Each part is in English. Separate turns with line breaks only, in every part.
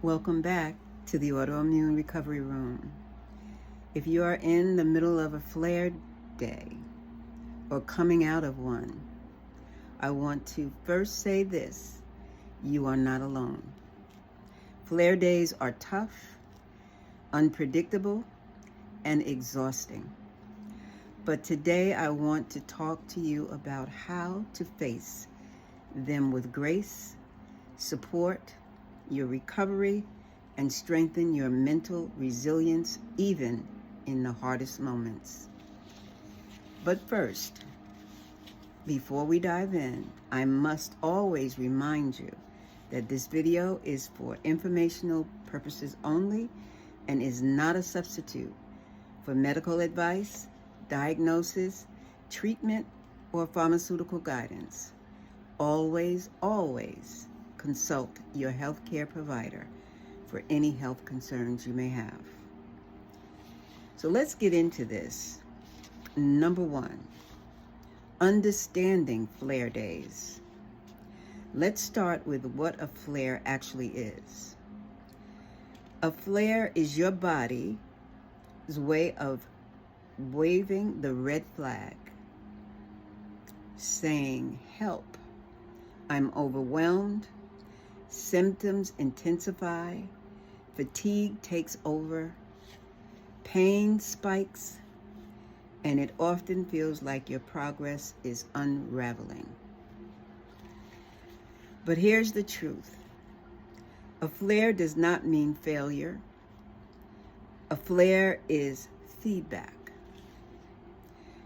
Welcome back to the Autoimmune Recovery Room. If you are in the middle of a flare day or coming out of one, I want to first say this: you are not alone. Flare days are tough, unpredictable, and exhausting. But today I want to talk to you about how to face them with grace, support your recovery, and strengthen your mental resilience even in the hardest moments. But first, before we dive in, I must always remind you that this video is for informational purposes only and is not a substitute for medical advice, diagnosis, treatment, or pharmaceutical guidance. Always, always consult your healthcare provider for any health concerns you may have. So let's get into this. Number one, understanding flare days. Let's start with what a flare actually is. A flare is your body's way of waving the red flag, saying, "Help, I'm overwhelmed." Symptoms intensify, fatigue takes over, pain spikes, and it often feels like your progress is unraveling. But here's the truth. A flare does not mean failure. A flare is feedback.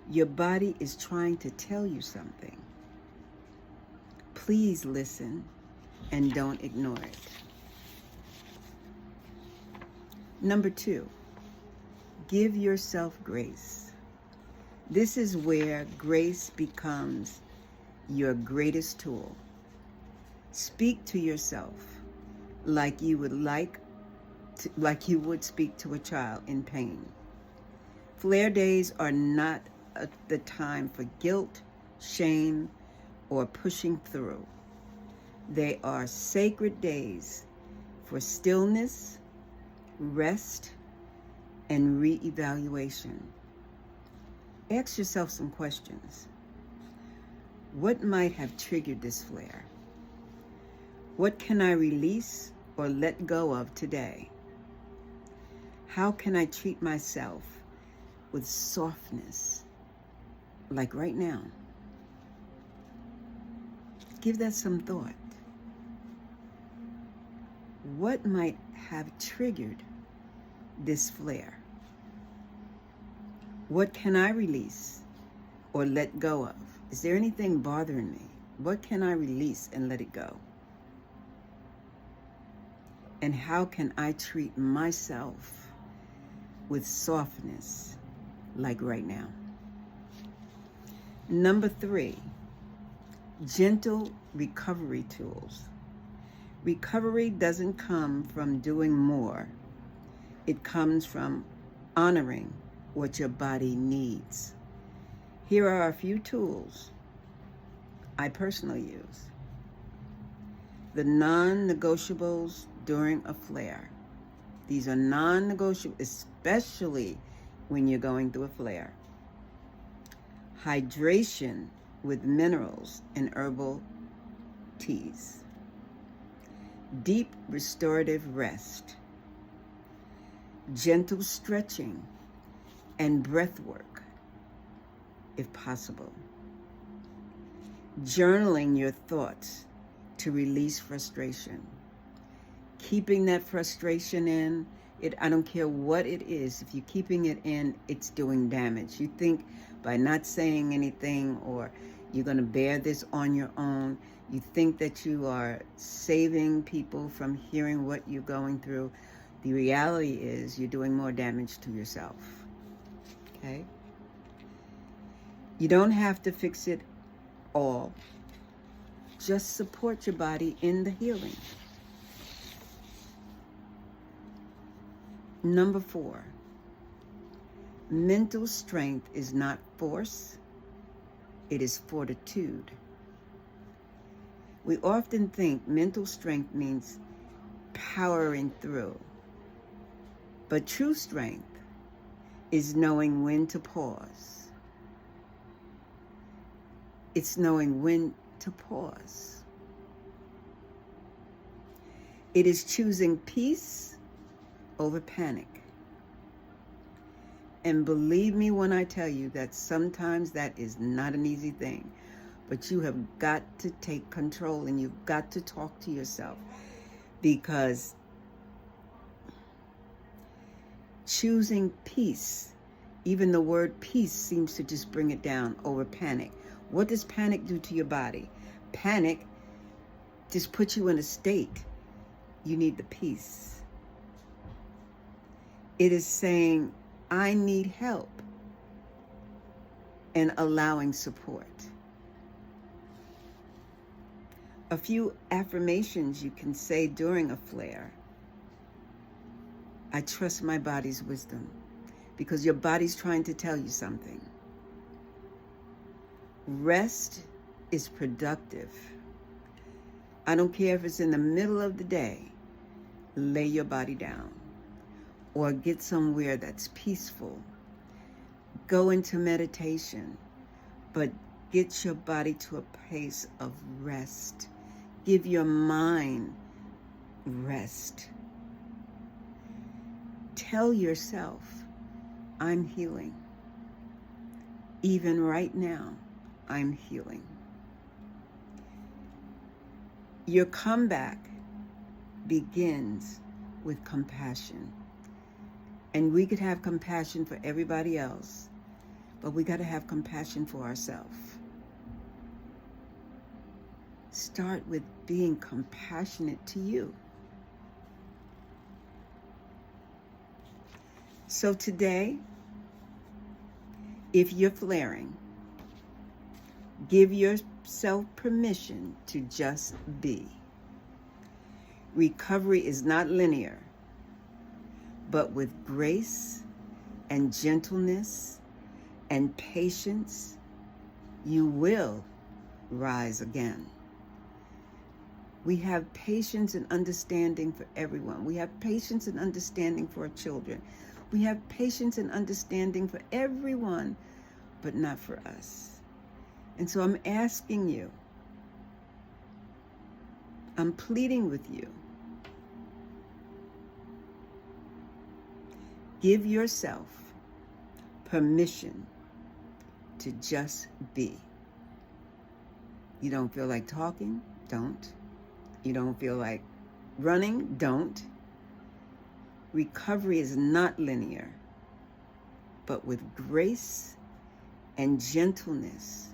Your body is trying to tell you something. Please listen and don't ignore it. Number two, give yourself grace. This is where grace becomes your greatest tool. Speak to yourself like you would speak to a child in pain. Flare days are not the time for guilt, shame, or pushing through. They are sacred days for stillness, rest, and reevaluation. Ask yourself some questions. What might have triggered this flare? What can I release or let go of today? How can I treat myself with softness, like right now? Give that some thought. What might have triggered this flare? What can I release or let go of? Is there anything bothering me? What can I release and let it go? And how can I treat myself with softness, like right now? Number three, gentle recovery tools. Recovery doesn't come from doing more. It comes from honoring what your body needs. Here are a few tools I personally use. The non-negotiables during a flare. These are non-negotiable, especially when you're going through a flare. Hydration with minerals and herbal teas. Deep restorative rest. Gentle stretching and breath work, if possible. Journaling your thoughts to release frustration. Keeping that frustration in, I don't care what it is, if you're keeping it in, it's doing damage. You think by not saying anything or you're going to bear this on your own, you think that you are saving people from hearing what you're going through. The reality is you're doing more damage to yourself. Okay? You don't have to fix it all. Just support your body in the healing. Number 4, mental strength is not force, it is fortitude. We often think mental strength means powering through. But true strength is knowing when to pause. It's knowing when to pause. It is choosing peace over panic. And believe me when I tell you that sometimes that is not an easy thing. But you have got to take control, and you've got to talk to yourself, because choosing peace, even the word peace seems to just bring it down over panic. What does panic do to your body? Panic just puts you in a state. You need the peace. It is saying, I need help, and allowing support. A few affirmations you can say during a flare. I trust my body's wisdom, because your body's trying to tell you something. Rest is productive. I don't care if it's in the middle of the day. Lay your body down, or get somewhere that's peaceful. Go into meditation, but get your body to a place of rest. Give your mind rest. Tell yourself, I'm healing. Even right now, I'm healing. Your comeback begins with compassion. And we could have compassion for everybody else, but we got to have compassion for ourselves. Start with being compassionate to you. So today, if you're flaring, give yourself permission to just be. Recovery is not linear, but with grace and gentleness and patience, you will rise again. We have patience and understanding for everyone. We have patience and understanding for our children. We have patience and understanding for everyone, but not for us. And so I'm asking you, I'm pleading with you, give yourself permission to just be. You don't feel like talking? Don't. You don't feel like running? Don't. Recovery is not linear, but with grace and gentleness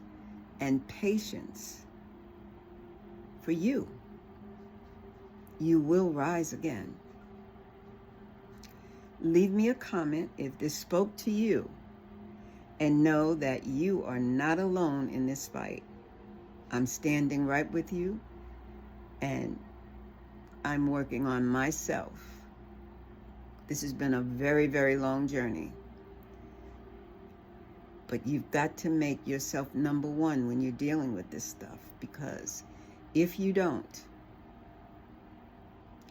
and patience for you, you will rise again. Leave me a comment if this spoke to you, and know that you are not alone in this fight. I'm standing right with you, and I'm working on myself. This has been a very, very long journey. But you've got to make yourself number one when you're dealing with this stuff, because if you don't,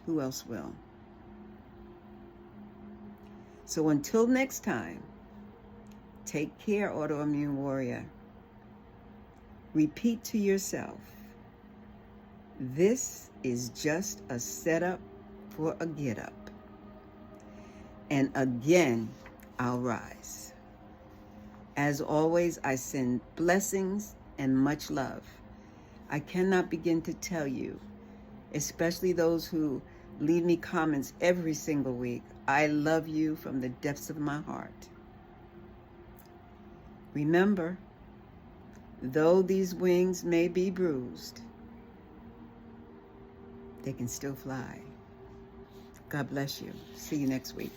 who else will? So until next time, take care, autoimmune warrior. Repeat to yourself, this is just a setup for a get up. And again, I'll rise. As always, I send blessings and much love. I cannot begin to tell you, especially those who leave me comments every single week, I love you from the depths of my heart. Remember, though these wings may be bruised, they can still fly. God bless you. See you next week.